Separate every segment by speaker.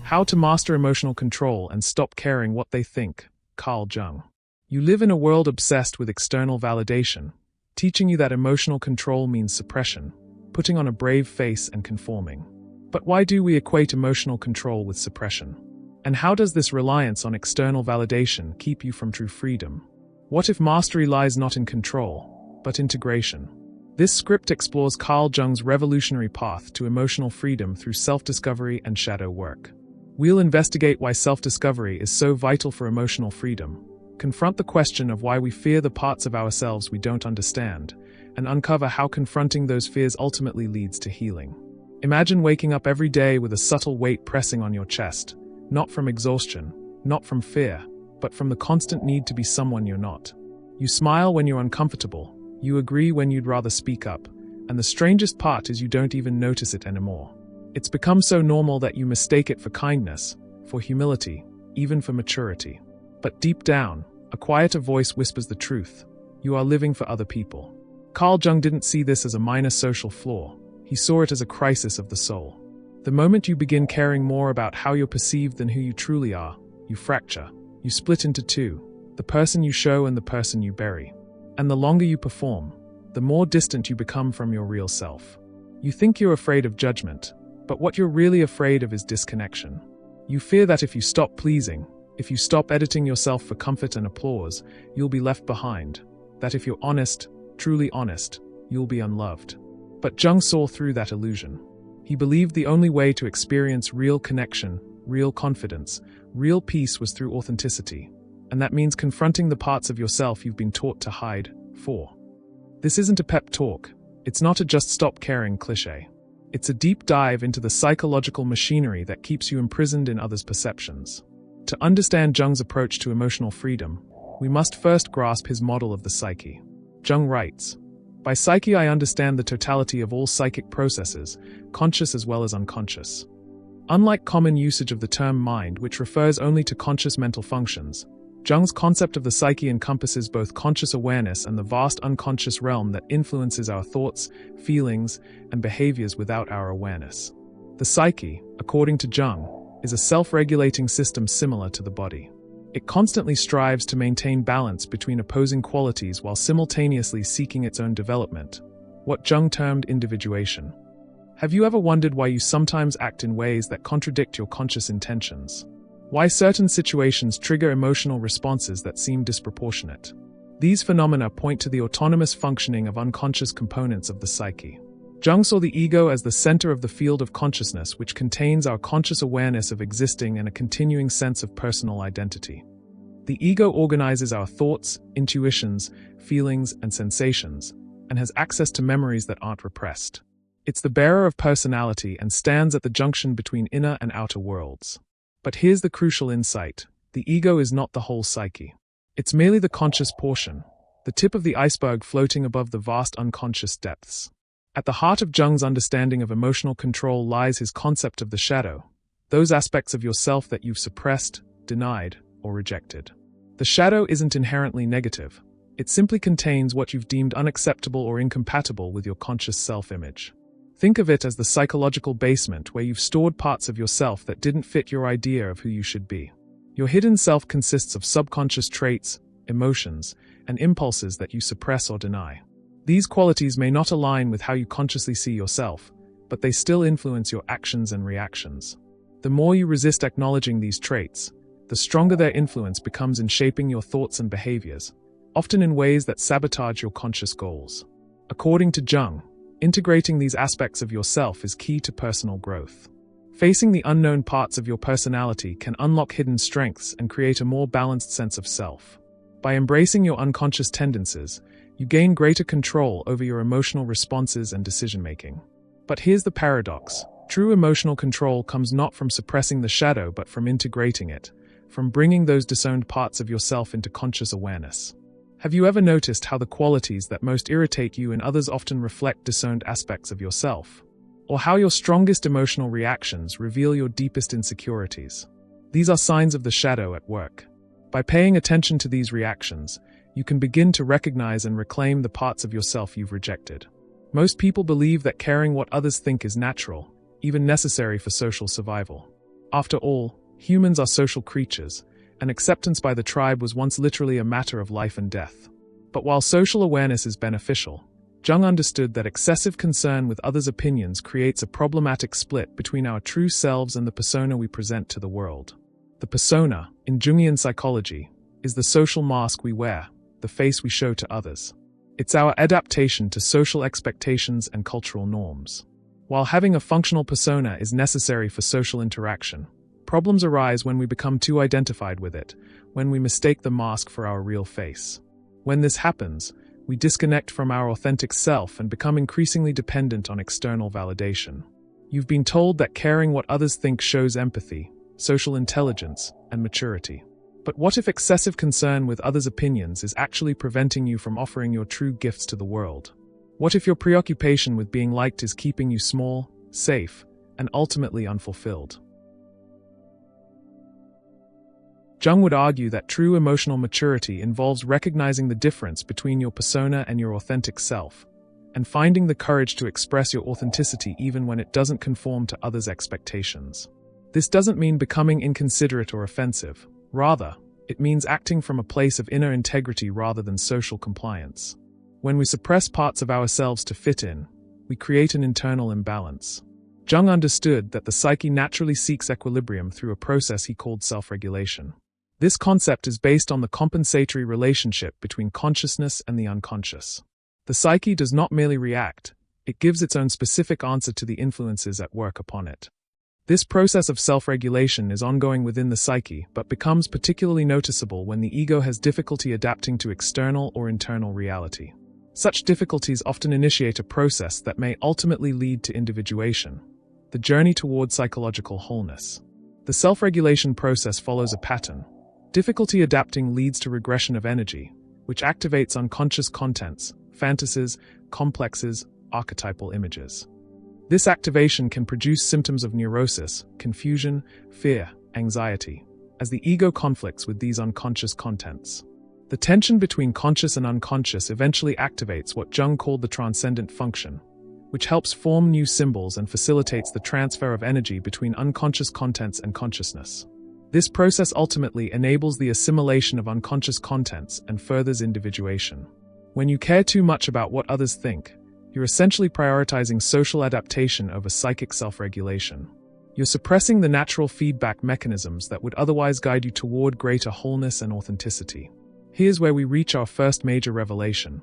Speaker 1: How to Master Emotional Control and Stop Caring What They Think, Carl Jung. You live in a world obsessed with external validation, teaching you that emotional control means suppression, putting on a brave face and conforming. But why do we equate emotional control with suppression? And how does this reliance on external validation keep you from true freedom? What if mastery lies not in control, but integration? This script explores Carl Jung's revolutionary path to emotional freedom through self-discovery and shadow work. We'll investigate why self-discovery is so vital for emotional freedom, confront the question of why we fear the parts of ourselves we don't understand, and uncover how confronting those fears ultimately leads to healing. Imagine waking up every day with a subtle weight pressing on your chest, not from exhaustion, not from fear, but from the constant need to be someone you're not. You smile when you're uncomfortable, you agree when you'd rather speak up, and the strangest part is you don't even notice it anymore. It's become so normal that you mistake it for kindness, for humility, even for maturity. But deep down, a quieter voice whispers the truth. You are living for other people. Carl Jung didn't see this as a minor social flaw. He saw it as a crisis of the soul. The moment you begin caring more about how you're perceived than who you truly are, you fracture. You split into two, the person you show and the person you bury. And the longer you perform, the more distant you become from your real self. You think you're afraid of judgment, but what you're really afraid of is disconnection. You fear that if you stop pleasing, if you stop editing yourself for comfort and applause, you'll be left behind. That if you're honest, truly honest, you'll be unloved. But Jung saw through that illusion. He believed the only way to experience real connection, real confidence, real peace was through authenticity. And that means confronting the parts of yourself you've been taught to hide for. This isn't a pep talk. It's not a just stop caring cliché. It's a deep dive into the psychological machinery that keeps you imprisoned in others' perceptions. To understand Jung's approach to emotional freedom, we must first grasp his model of the psyche. Jung writes, "By psyche I understand the totality of all psychic processes, conscious as well as unconscious." Unlike common usage of the term mind, which refers only to conscious mental functions, Jung's concept of the psyche encompasses both conscious awareness and the vast unconscious realm that influences our thoughts, feelings, and behaviors without our awareness. The psyche, according to Jung, is a self-regulating system similar to the body. It constantly strives to maintain balance between opposing qualities while simultaneously seeking its own development, what Jung termed individuation. Have you ever wondered why you sometimes act in ways that contradict your conscious intentions? Why certain situations trigger emotional responses that seem disproportionate? These phenomena point to the autonomous functioning of unconscious components of the psyche. Jung saw the ego as the center of the field of consciousness, which contains our conscious awareness of existing and a continuing sense of personal identity. The ego organizes our thoughts, intuitions, feelings, and sensations, and has access to memories that aren't repressed. It's the bearer of personality and stands at the junction between inner and outer worlds. But here's the crucial insight. The ego is not the whole psyche. It's merely the conscious portion, the tip of the iceberg floating above the vast unconscious depths. At the heart of Jung's understanding of emotional control lies his concept of the shadow, those aspects of yourself that you've suppressed, denied, or rejected. The shadow isn't inherently negative. It simply contains what you've deemed unacceptable or incompatible with your conscious self-image. Think of it as the psychological basement where you've stored parts of yourself that didn't fit your idea of who you should be. Your hidden self consists of subconscious traits, emotions, and impulses that you suppress or deny. These qualities may not align with how you consciously see yourself, but they still influence your actions and reactions. The more you resist acknowledging these traits, the stronger their influence becomes in shaping your thoughts and behaviors, often in ways that sabotage your conscious goals. According to Jung, integrating these aspects of yourself is key to personal growth. Facing the unknown parts of your personality can unlock hidden strengths and create a more balanced sense of self. By embracing your unconscious tendencies, you gain greater control over your emotional responses and decision-making. But here's the paradox. True emotional control comes not from suppressing the shadow but from integrating it, from bringing those disowned parts of yourself into conscious awareness. Have you ever noticed how the qualities that most irritate you in others often reflect disowned aspects of yourself? Or how your strongest emotional reactions reveal your deepest insecurities? These are signs of the shadow at work. By paying attention to these reactions, you can begin to recognize and reclaim the parts of yourself you've rejected. Most people believe that caring what others think is natural, even necessary for social survival. After all, humans are social creatures, and acceptance by the tribe was once literally a matter of life and death. But while social awareness is beneficial, Jung understood that excessive concern with others' opinions creates a problematic split between our true selves and the persona we present to the world. The persona, in Jungian psychology, is the social mask we wear, the face we show to others. It's our adaptation to social expectations and cultural norms. While having a functional persona is necessary for social interaction, problems arise when we become too identified with it, when we mistake the mask for our real face. When this happens, we disconnect from our authentic self and become increasingly dependent on external validation. You've been told that caring what others think shows empathy, social intelligence, and maturity. But what if excessive concern with others' opinions is actually preventing you from offering your true gifts to the world? What if your preoccupation with being liked is keeping you small, safe, and ultimately unfulfilled? Jung would argue that true emotional maturity involves recognizing the difference between your persona and your authentic self, and finding the courage to express your authenticity even when it doesn't conform to others' expectations. This doesn't mean becoming inconsiderate or offensive. Rather, it means acting from a place of inner integrity rather than social compliance. When we suppress parts of ourselves to fit in, we create an internal imbalance. Jung understood that the psyche naturally seeks equilibrium through a process he called self-regulation. This concept is based on the compensatory relationship between consciousness and the unconscious. The psyche does not merely react, it gives its own specific answer to the influences at work upon it. This process of self-regulation is ongoing within the psyche, but becomes particularly noticeable when the ego has difficulty adapting to external or internal reality. Such difficulties often initiate a process that may ultimately lead to individuation, the journey toward psychological wholeness. The self-regulation process follows a pattern. Difficulty adapting leads to regression of energy, which activates unconscious contents, fantasies, complexes, archetypal images. This activation can produce symptoms of neurosis, confusion, fear, anxiety, as the ego conflicts with these unconscious contents. The tension between conscious and unconscious eventually activates what Jung called the transcendent function, which helps form new symbols and facilitates the transfer of energy between unconscious contents and consciousness. This process ultimately enables the assimilation of unconscious contents and furthers individuation. When you care too much about what others think, you're essentially prioritizing social adaptation over psychic self-regulation. You're suppressing the natural feedback mechanisms that would otherwise guide you toward greater wholeness and authenticity. Here's where we reach our first major revelation.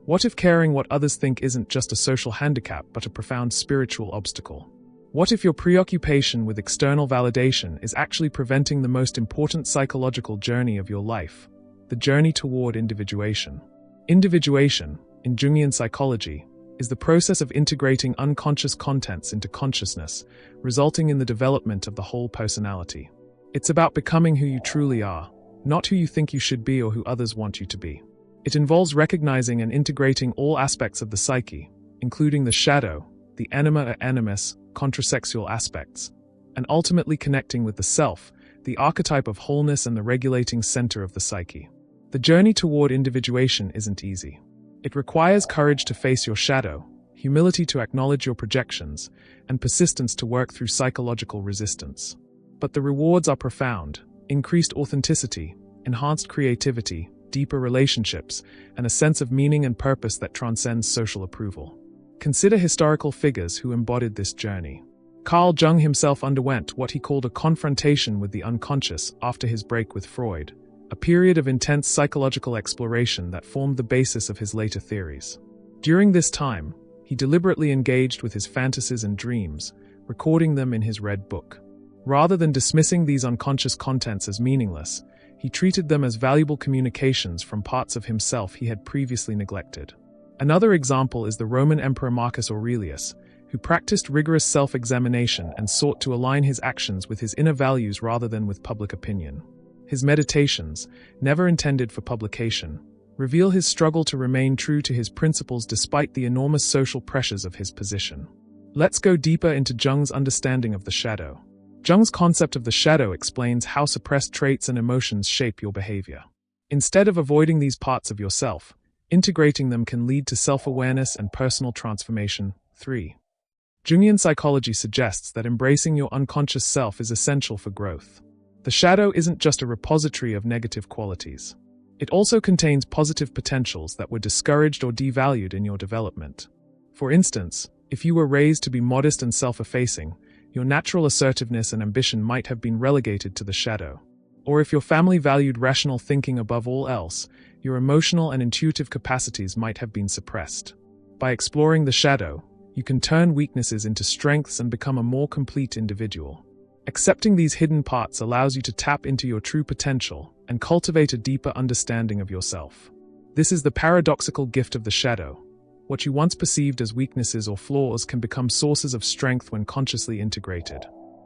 Speaker 1: What if caring what others think isn't just a social handicap but a profound spiritual obstacle? What if your preoccupation with external validation is actually preventing the most important psychological journey of your life, the journey toward individuation? Individuation, in Jungian psychology, is the process of integrating unconscious contents into consciousness, resulting in the development of the whole personality. It's about becoming who you truly are, not who you think you should be or who others want you to be. It involves recognizing and integrating all aspects of the psyche, including the shadow, the anima or animus, contrasexual aspects, and ultimately connecting with the self, the archetype of wholeness and the regulating center of the psyche. The journey toward individuation isn't easy. It requires courage to face your shadow, humility to acknowledge your projections, and persistence to work through psychological resistance. But the rewards are profound: increased authenticity, enhanced creativity, deeper relationships, and a sense of meaning and purpose that transcends social approval. Consider historical figures who embodied this journey. Carl Jung himself underwent what he called a confrontation with the unconscious after his break with Freud, a period of intense psychological exploration that formed the basis of his later theories. During this time, he deliberately engaged with his fantasies and dreams, recording them in his Red Book. Rather than dismissing these unconscious contents as meaningless, he treated them as valuable communications from parts of himself he had previously neglected. Another example is the Roman Emperor Marcus Aurelius, who practiced rigorous self-examination and sought to align his actions with his inner values rather than with public opinion. His meditations, never intended for publication, reveal his struggle to remain true to his principles despite the enormous social pressures of his position. Let's go deeper into Jung's understanding of the shadow. Jung's concept of the shadow explains how suppressed traits and emotions shape your behavior. Instead of avoiding these parts of yourself, integrating them can lead to self-awareness and personal transformation. 3. Jungian psychology suggests that embracing your unconscious self is essential for growth. The shadow isn't just a repository of negative qualities. It also contains positive potentials that were discouraged or devalued in your development. For instance, if you were raised to be modest and self-effacing, your natural assertiveness and ambition might have been relegated to the shadow. Or if your family valued rational thinking above all else, your emotional and intuitive capacities might have been suppressed. By exploring the shadow, you can turn weaknesses into strengths and become a more complete individual. Accepting these hidden parts allows you to tap into your true potential and cultivate a deeper understanding of yourself. This is the paradoxical gift of the shadow. What you once perceived as weaknesses or flaws can become sources of strength when consciously integrated.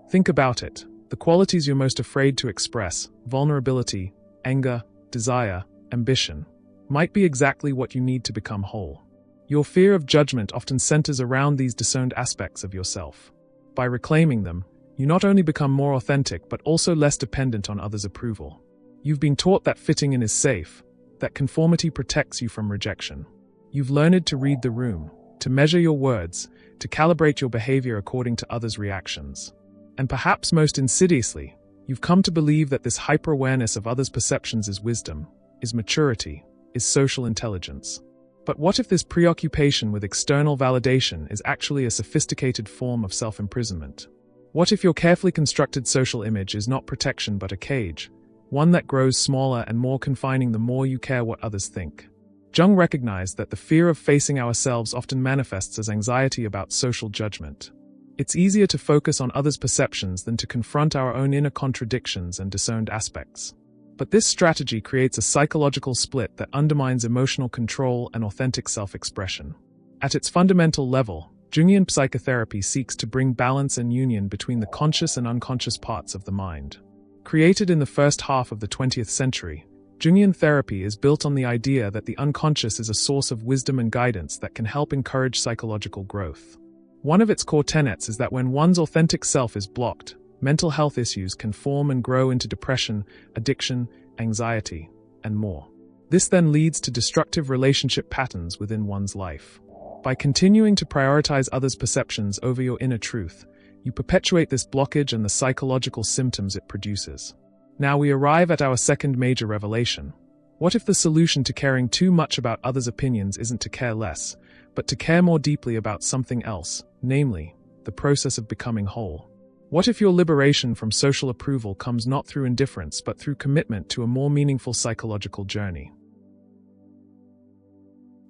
Speaker 1: Think about it. The qualities you're most afraid to express, vulnerability, anger, desire, ambition, might be exactly what you need to become whole. Your fear of judgment often centers around these disowned aspects of yourself. By reclaiming them, you not only become more authentic but also less dependent on others' approval. You've been taught that fitting in is safe, that conformity protects you from rejection. You've learned to read the room, to measure your words, to calibrate your behavior according to others' reactions. And perhaps most insidiously, you've come to believe that this hyper-awareness of others' perceptions is wisdom, is maturity, is social intelligence. But what if this preoccupation with external validation is actually a sophisticated form of self-imprisonment? What if your carefully constructed social image is not protection but a cage, one that grows smaller and more confining the more you care what others think? Jung recognized that the fear of facing ourselves often manifests as anxiety about social judgment. It's easier to focus on others' perceptions than to confront our own inner contradictions and disowned aspects. But this strategy creates a psychological split that undermines emotional control and authentic self-expression. At its fundamental level, Jungian psychotherapy seeks to bring balance and union between the conscious and unconscious parts of the mind. Created in the first half of the 20th century, Jungian therapy is built on the idea that the unconscious is a source of wisdom and guidance that can help encourage psychological growth. One of its core tenets is that when one's authentic self is blocked, mental health issues can form and grow into depression, addiction, anxiety, and more. This then leads to destructive relationship patterns within one's life. By continuing to prioritize others' perceptions over your inner truth, you perpetuate this blockage and the psychological symptoms it produces. Now we arrive at our second major revelation. What if the solution to caring too much about others' opinions isn't to care less, but to care more deeply about something else, namely, the process of becoming whole? What if your liberation from social approval comes not through indifference but through commitment to a more meaningful psychological journey?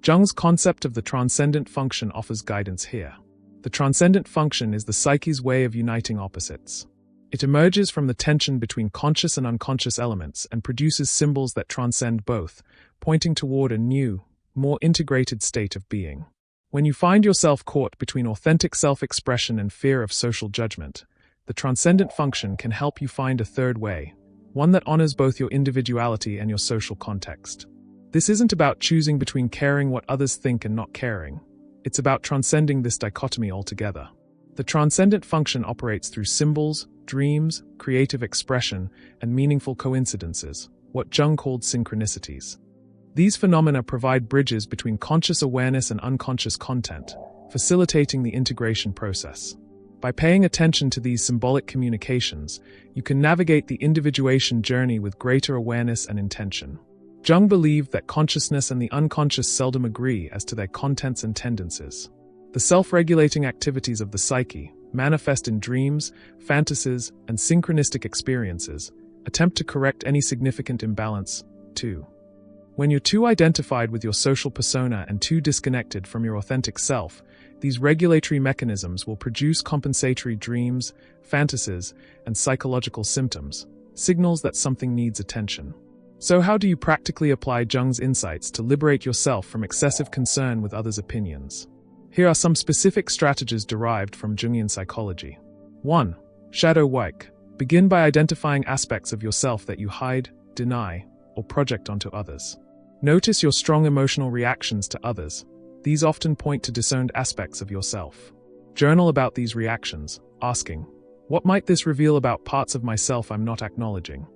Speaker 1: Jung's concept of the transcendent function offers guidance here. The transcendent function is the psyche's way of uniting opposites. It emerges from the tension between conscious and unconscious elements and produces symbols that transcend both, pointing toward a new, more integrated state of being. When you find yourself caught between authentic self-expression and fear of social judgment, the transcendent function can help you find a third way, one that honors both your individuality and your social context. This isn't about choosing between caring what others think and not caring. It's about transcending this dichotomy altogether. The transcendent function operates through symbols, dreams, creative expression, and meaningful coincidences, what Jung called synchronicities. These phenomena provide bridges between conscious awareness and unconscious content, facilitating the integration process. By paying attention to these symbolic communications, you can navigate the individuation journey with greater awareness and intention. Jung believed that consciousness and the unconscious seldom agree as to their contents and tendencies. The self-regulating activities of the psyche, manifest in dreams, fantasies, and synchronistic experiences, attempt to correct any significant imbalance, too. When you're too identified with your social persona and too disconnected from your authentic self, these regulatory mechanisms will produce compensatory dreams, fantasies, and psychological symptoms, signals that something needs attention. So how do you practically apply Jung's insights to liberate yourself from excessive concern with others' opinions? Here are some specific strategies derived from Jungian psychology. 1. Shadow work. Begin by identifying aspects of yourself that you hide, deny, or project onto others. Notice your strong emotional reactions to others. These often point to disowned aspects of yourself. Journal about these reactions, asking, what might this reveal about parts of myself I'm not acknowledging?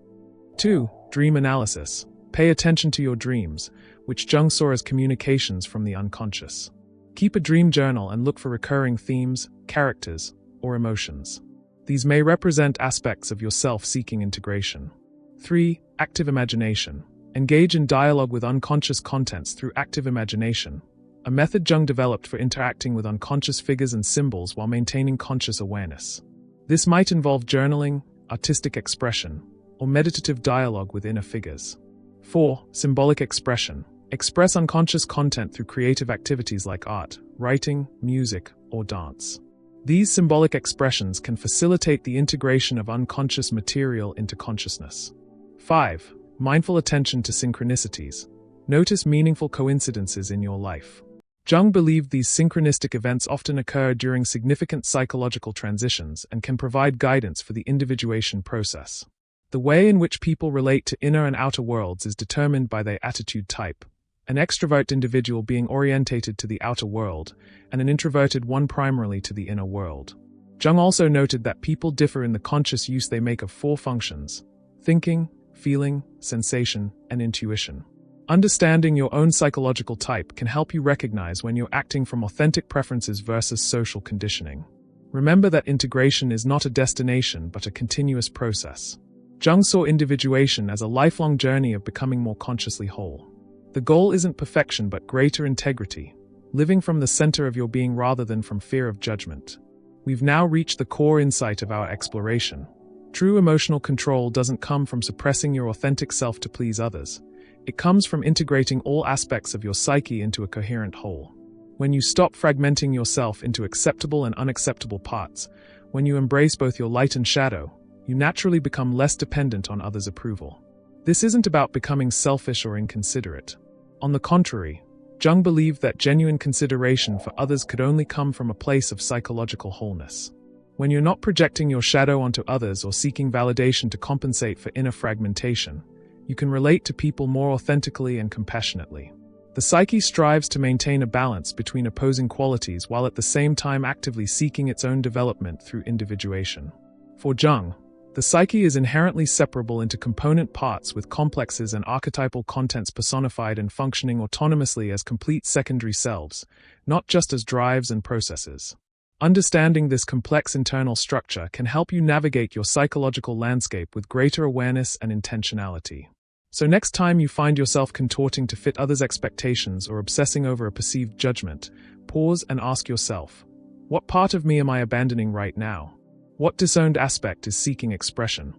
Speaker 1: 2. Dream analysis. Pay attention to your dreams, which Jung saw as communications from the unconscious. Keep a dream journal and look for recurring themes, characters, or emotions. These may represent aspects of your self seeking integration. 3. Active imagination. Engage in dialogue with unconscious contents through active imagination, a method Jung developed for interacting with unconscious figures and symbols while maintaining conscious awareness. This might involve journaling, artistic expression, or meditative dialogue with inner figures. 4. Symbolic expression. Express unconscious content through creative activities like art, writing, music, or dance. These symbolic expressions can facilitate the integration of unconscious material into consciousness. 5. Mindful attention to synchronicities. Notice meaningful coincidences in your life. Jung believed these synchronistic events often occur during significant psychological transitions and can provide guidance for the individuation process. The way in which people relate to inner and outer worlds is determined by their attitude type, an extrovert individual being orientated to the outer world, and an introverted one primarily to the inner world. Jung also noted that people differ in the conscious use they make of 4 functions: thinking, feeling, sensation, and intuition. Understanding your own psychological type can help you recognize when you're acting from authentic preferences versus social conditioning. Remember that integration is not a destination but a continuous process. Jung saw individuation as a lifelong journey of becoming more consciously whole. The goal isn't perfection but greater integrity, living from the center of your being rather than from fear of judgment. We've now reached the core insight of our exploration. True emotional control doesn't come from suppressing your authentic self to please others. It comes from integrating all aspects of your psyche into a coherent whole. When you stop fragmenting yourself into acceptable and unacceptable parts, when you embrace both your light and shadow, you naturally become less dependent on others' approval. This isn't about becoming selfish or inconsiderate. On the contrary, Jung believed that genuine consideration for others could only come from a place of psychological wholeness. When you're not projecting your shadow onto others or seeking validation to compensate for inner fragmentation, you can relate to people more authentically and compassionately. The psyche strives to maintain a balance between opposing qualities while at the same time actively seeking its own development through individuation. For Jung, the psyche is inherently separable into component parts with complexes and archetypal contents personified and functioning autonomously as complete secondary selves, not just as drives and processes. Understanding this complex internal structure can help you navigate your psychological landscape with greater awareness and intentionality. So next time you find yourself contorting to fit others' expectations or obsessing over a perceived judgment, pause and ask yourself, what part of me am I abandoning right now? What disowned aspect is seeking expression?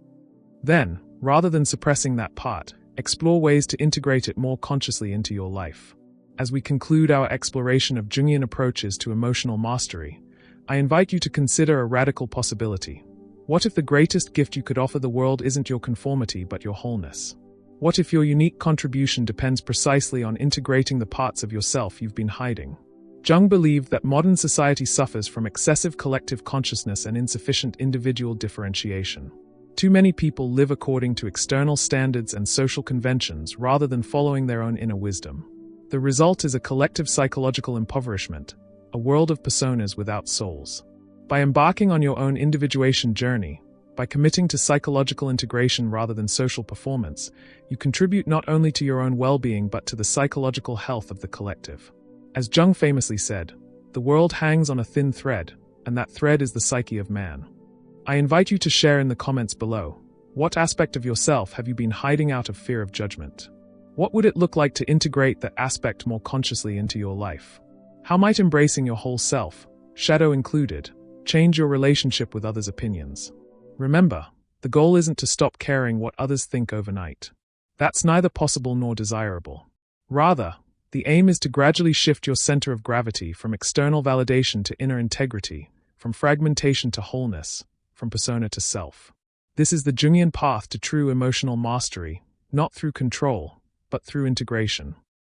Speaker 1: Then, rather than suppressing that part, explore ways to integrate it more consciously into your life. As we conclude our exploration of Jungian approaches to emotional mastery, I invite you to consider a radical possibility. What if the greatest gift you could offer the world isn't your conformity but your wholeness? What if your unique contribution depends precisely on integrating the parts of yourself you've been hiding? Jung believed that modern society suffers from excessive collective consciousness and insufficient individual differentiation. Too many people live according to external standards and social conventions rather than following their own inner wisdom. The result is a collective psychological impoverishment, a world of personas without souls. By embarking on your own individuation journey, by committing to psychological integration rather than social performance, you contribute not only to your own well-being but to the psychological health of the collective. As Jung famously said, the world hangs on a thin thread, and that thread is the psyche of man. I invite you to share in the comments below, what aspect of yourself have you been hiding out of fear of judgment? What would it look like to integrate that aspect more consciously into your life? How might embracing your whole self, shadow included, change your relationship with others' opinions? Remember, the goal isn't to stop caring what others think overnight. That's neither possible nor desirable. Rather, the aim is to gradually shift your center of gravity from external validation to inner integrity, from fragmentation to wholeness, from persona to self. This is the Jungian path to true emotional mastery, not through control, but through integration.